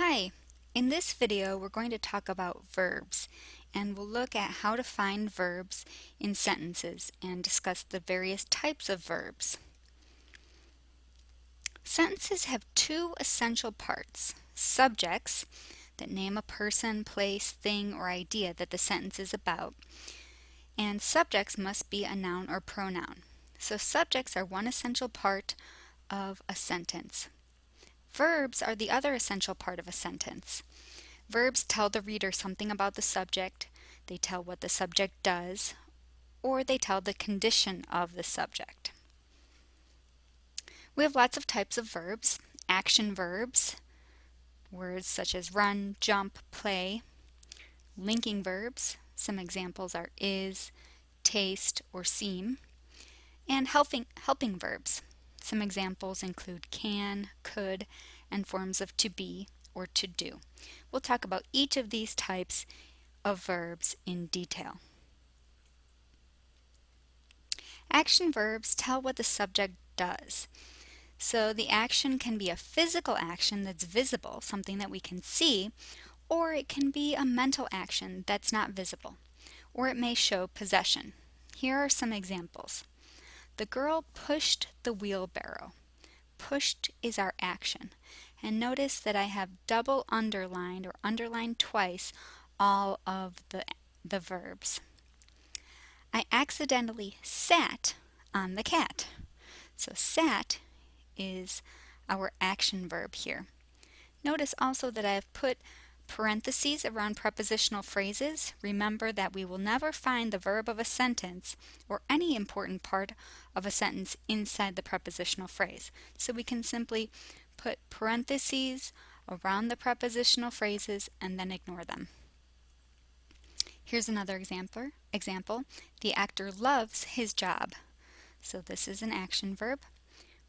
Hi, in this video we're going to talk about verbs and we'll look at how to find verbs in sentences and discuss the various types of verbs. Sentences have two essential parts: subjects that name a person, place, thing, or idea that the sentence is about, and subjects must be a noun or pronoun. So subjects are one essential part of a sentence. Verbs are the other essential part of a sentence. Verbs tell the reader something about the subject, they tell what the subject does, or they tell the condition of the subject. We have lots of types of verbs. Action verbs, words such as run, jump, play. Linking verbs, some examples are is, taste, or seem. And helping verbs, some examples include can, could, and forms of to be or to do. We'll talk about each of these types of verbs in detail. Action verbs tell what the subject does. So the action can be a physical action that's visible, something that we can see, or it can be a mental action that's not visible, or it may show possession. Here are some examples. The girl pushed the wheelbarrow. Pushed is our action. And notice that I have double underlined or underlined twice all of the verbs. I accidentally sat on the cat. So sat is our action verb here. Notice also that I have put parentheses around prepositional phrases. Remember that we will never find the verb of a sentence or any important part of a sentence inside the prepositional phrase. So we can simply put parentheses around the prepositional phrases and then ignore them. Here's another example. The actor loves his job. So this is an action verb.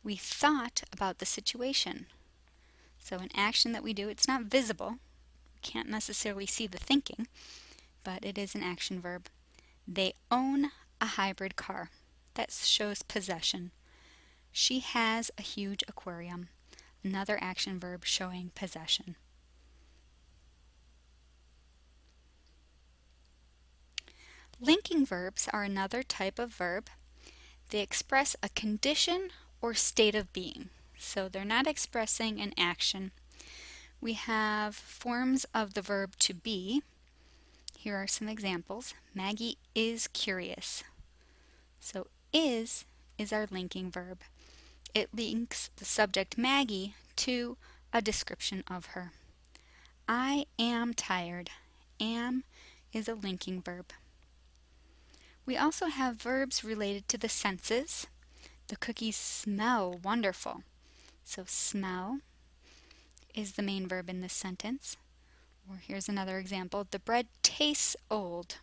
We thought about the situation. So an action that we do, it's not visible. We can't necessarily see the thinking, but it is an action verb. They own a hybrid car. That shows possession. She has a huge aquarium. Another action verb showing possession. Linking verbs are another type of verb. They express a condition or state of being. So they're not expressing an action. We have forms of the verb to be. Here are some examples. Maggie is curious. So is our linking verb. It links the subject Maggie to a description of her. I am tired. Am is a linking verb. We also have verbs related to the senses. The cookies smell wonderful. So smell is the main verb in this sentence. Or here's another example. The bread tastes old.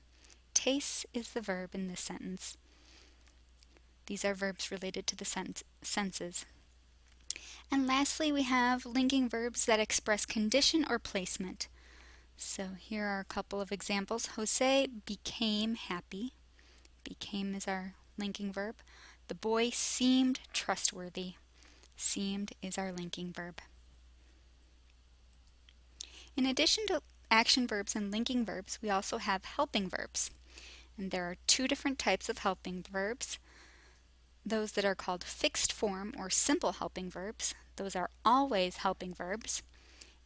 Tastes is the verb in this sentence. These are verbs related to the senses. And lastly, we have linking verbs that express condition or placement. So here are a couple of examples. Jose became happy. Became is our linking verb. The boy seemed trustworthy. Seemed is our linking verb. In addition to action verbs and linking verbs, we also have helping verbs. And there are two different types of helping verbs. Those that are called fixed form or simple helping verbs. Those are always helping verbs.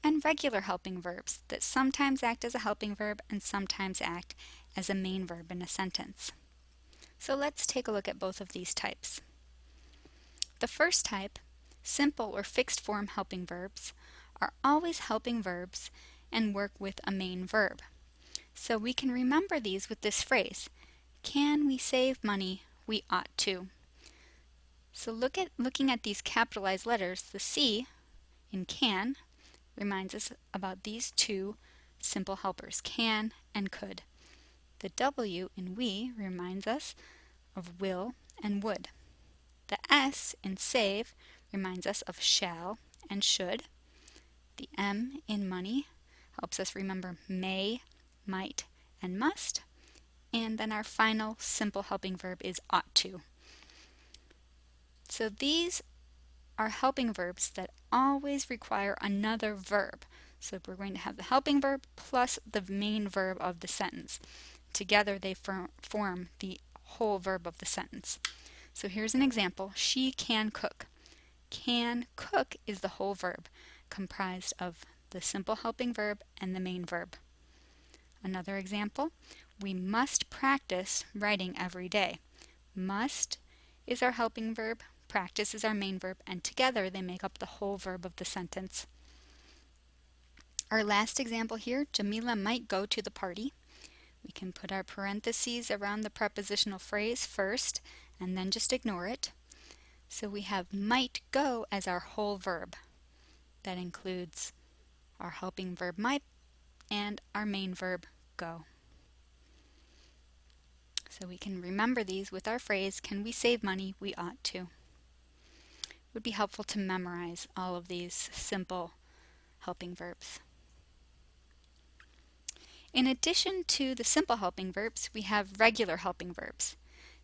And regular helping verbs that sometimes act as a helping verb and sometimes act as a main verb in a sentence. So let's take a look at both of these types. The first type, simple or fixed form helping verbs, are always helping verbs and work with a main verb. So we can remember these with this phrase, can we save money? We ought to. So looking at these capitalized letters, the C in can reminds us about these two simple helpers, can and could. The W in we reminds us of will and would. The S in save reminds us of shall and should. The M in money helps us remember may, might, and must. And then our final simple helping verb is ought to. So these are helping verbs that always require another verb. So we're going to have the helping verb plus the main verb of the sentence. Together they form the whole verb of the sentence. So here's an example. She can cook. Can cook is the whole verb, comprised of the simple helping verb and the main verb. Another example, we must practice writing every day. Must is our helping verb, practice is our main verb, and together they make up the whole verb of the sentence. Our last example here, Jamila might go to the party. We can put our parentheses around the prepositional phrase first and then just ignore it. So we have might go as our whole verb. That includes our helping verb might and our main verb go. So we can remember these with our phrase, can we save money? We ought to. It would be helpful to memorize all of these simple helping verbs. In addition to the simple helping verbs, we have regular helping verbs.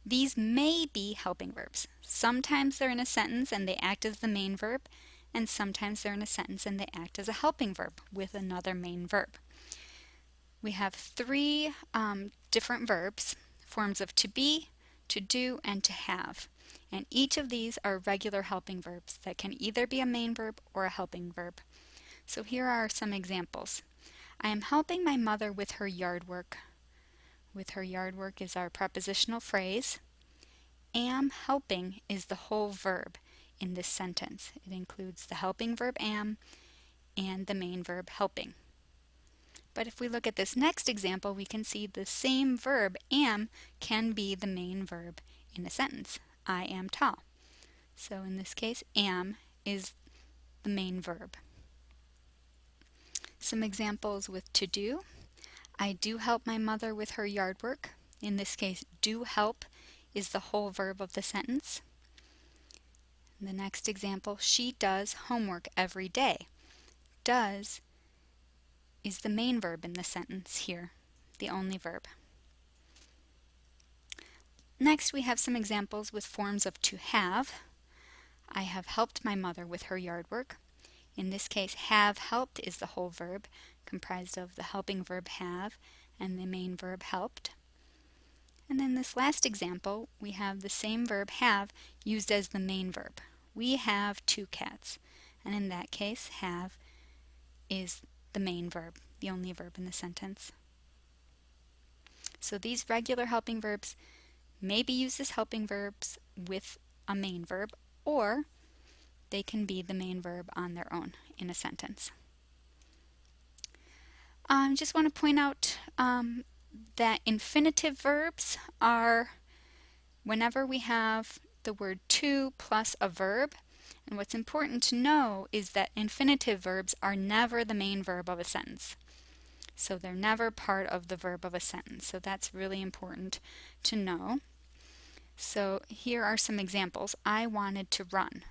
These may be helping verbs. Sometimes they're in a sentence and they act as the main verb, and sometimes they're in a sentence and they act as a helping verb with another main verb. We have three different verbs, forms of to be, to do, and to have. And each of these are regular helping verbs that can either be a main verb or a helping verb. So here are some examples. I am helping my mother with her yard work. With her yard work is our prepositional phrase. Am helping is the whole verb in this sentence. It includes the helping verb am and the main verb helping. But if we look at this next example, we can see the same verb am can be the main verb in a sentence. I am tall. So in this case, am is the main verb. Some examples with to do. I do help my mother with her yard work. In this case, do help is the whole verb of the sentence. The next example, she does homework every day. Does is the main verb in the sentence here, the only verb. Next, we have some examples with forms of to have. I have helped my mother with her yard work. In this case, have helped is the whole verb, comprised of the helping verb have and the main verb helped. And then this last example, we have the same verb have used as the main verb. We have 2 cats. And in that case, have is the main verb, the only verb in the sentence. So these regular helping verbs may be used as helping verbs with a main verb, or they can be the main verb on their own in a sentence. Just want to point out that infinitive verbs are whenever we have the word to plus a verb. And what's important to know is that infinitive verbs are never the main verb of a sentence. So they're never part of the verb of a sentence. So that's really important to know. So here are some examples. I wanted to run.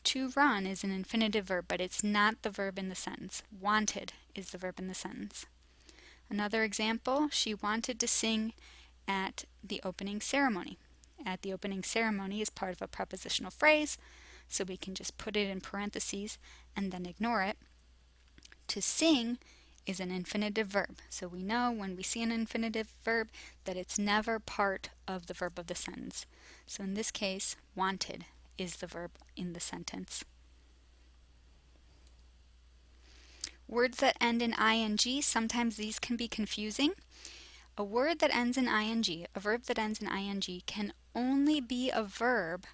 To run is an infinitive verb, but it's not the verb in the sentence. Wanted is the verb in the sentence. Another example, she wanted to sing at the opening ceremony. At the opening ceremony is part of a prepositional phrase, so we can just put it in parentheses and then ignore it. To sing is an infinitive verb, so we know when we see an infinitive verb that it's never part of the verb of the sentence. So in this case, wanted is the verb in the sentence. Words that end in ing, sometimes these can be confusing. A word that ends in ing, a verb that ends in ing, can only be a verb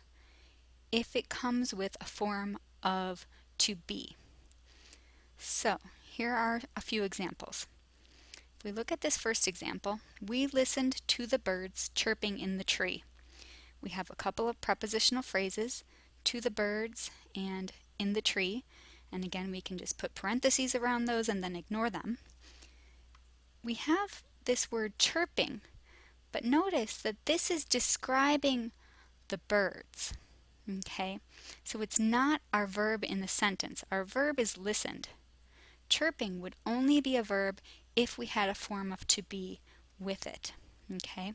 if it comes with a form of to be. So here are a few examples. If we look at this first example, we listened to the birds chirping in the tree. We have a couple of prepositional phrases, to the birds and in the tree, and again we can just put parentheses around those and then ignore them. We have this word chirping, but notice that this is describing the birds. Okay, so it's not our verb in the sentence. Our verb is listened. Chirping would only be a verb if we had a form of to be with it. Okay,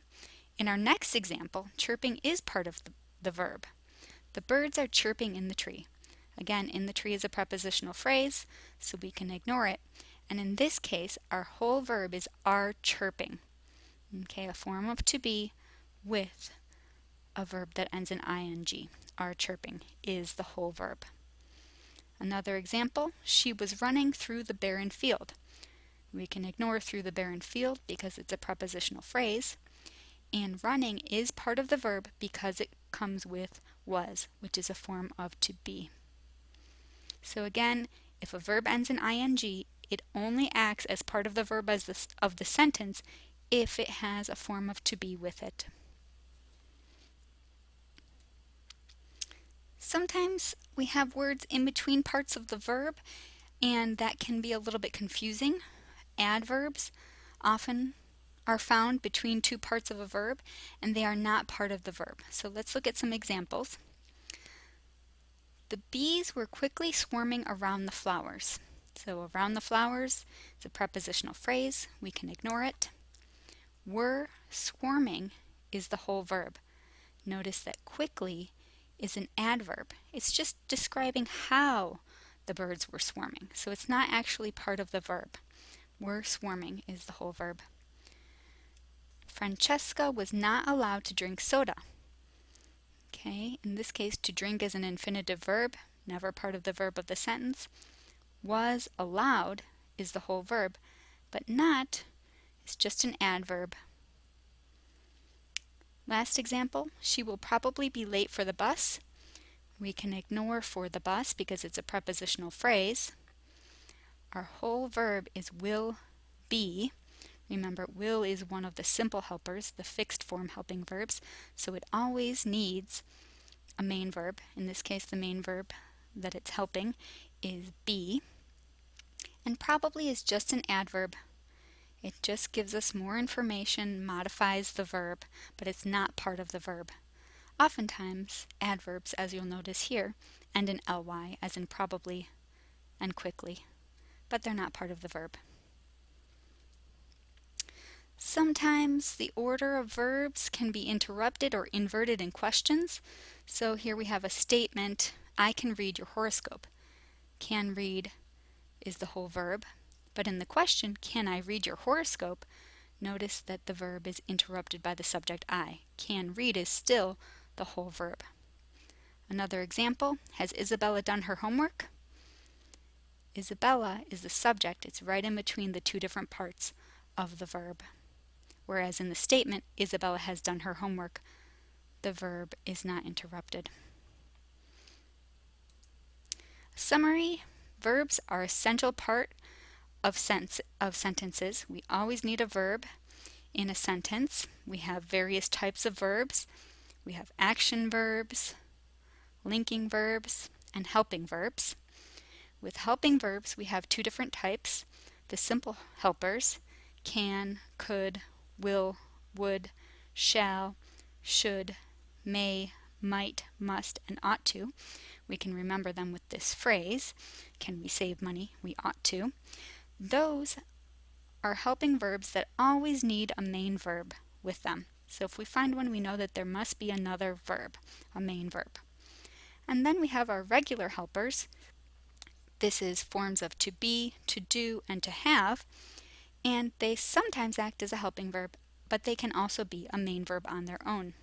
in our next example, chirping is part of the verb. The birds are chirping in the tree. Again, in the tree is a prepositional phrase, so we can ignore it. And in this case, our whole verb is are chirping. Okay, a form of to be with a verb that ends in ing. Are chirping is the whole verb. Another example, she was running through the barren field. We can ignore through the barren field because it's a prepositional phrase. And running is part of the verb because it comes with was, which is a form of to be. So again, if a verb ends in ing, it only acts as part of the verb of the sentence if it has a form of to be with it. Sometimes we have words in between parts of the verb, and that can be a little bit confusing. Adverbs often are found between two parts of a verb, and they are not part of the verb. So let's look at some examples. The bees were quickly swarming around the flowers. So around the flowers is a prepositional phrase. We can ignore it. Were swarming is the whole verb. Notice that quickly is an adverb. It's just describing how the birds were swarming. So it's not actually part of the verb. Were swarming is the whole verb. Francesca was not allowed to drink soda. Okay, in this case, to drink is an infinitive verb, never part of the verb of the sentence. Was allowed is the whole verb, but not is just an adverb. Last example, she will probably be late for the bus. We can ignore for the bus because it's a prepositional phrase. Our whole verb is will be. Remember, will is one of the simple helpers, the fixed form helping verbs, so it always needs a main verb. In this case, the main verb that it's helping is be, and probably is just an adverb. It just gives us more information, modifies the verb, but it's not part of the verb. Oftentimes, adverbs, as you'll notice here, end in ly, as in probably and quickly, but they're not part of the verb. Sometimes the order of verbs can be interrupted or inverted in questions. So here we have a statement, I can read your horoscope. Can read is the whole verb, but in the question, can I read your horoscope? Notice that the verb is interrupted by the subject I. Can read is still the whole verb. Another example, has Isabella done her homework? Isabella is the subject. It's right in between the two different parts of the verb. Whereas in the statement, Isabella has done her homework, the verb is not interrupted. Summary, verbs are an essential part of sentences. We always need a verb in a sentence. We have various types of verbs. We have action verbs, linking verbs, and helping verbs. With helping verbs, we have two different types. The simple helpers, can, could, will, would, shall, should, may, might, must, and ought to. We can remember them with this phrase. Can we save money? We ought to. Those are helping verbs that always need a main verb with them. So if we find one, we know that there must be another verb, a main verb. And then we have our regular helpers. This is forms of to be, to do, and to have. And they sometimes act as a helping verb, but they can also be a main verb on their own.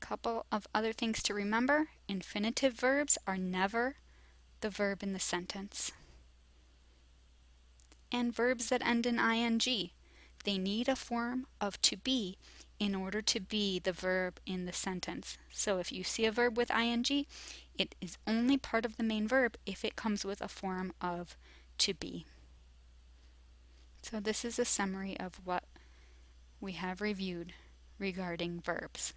Couple of other things to remember. Infinitive verbs are never the verb in the sentence. And verbs that end in ing, they need a form of to be in order to be the verb in the sentence. So if you see a verb with ing, it is only part of the main verb if it comes with a form of to be. So this is a summary of what we have reviewed regarding verbs.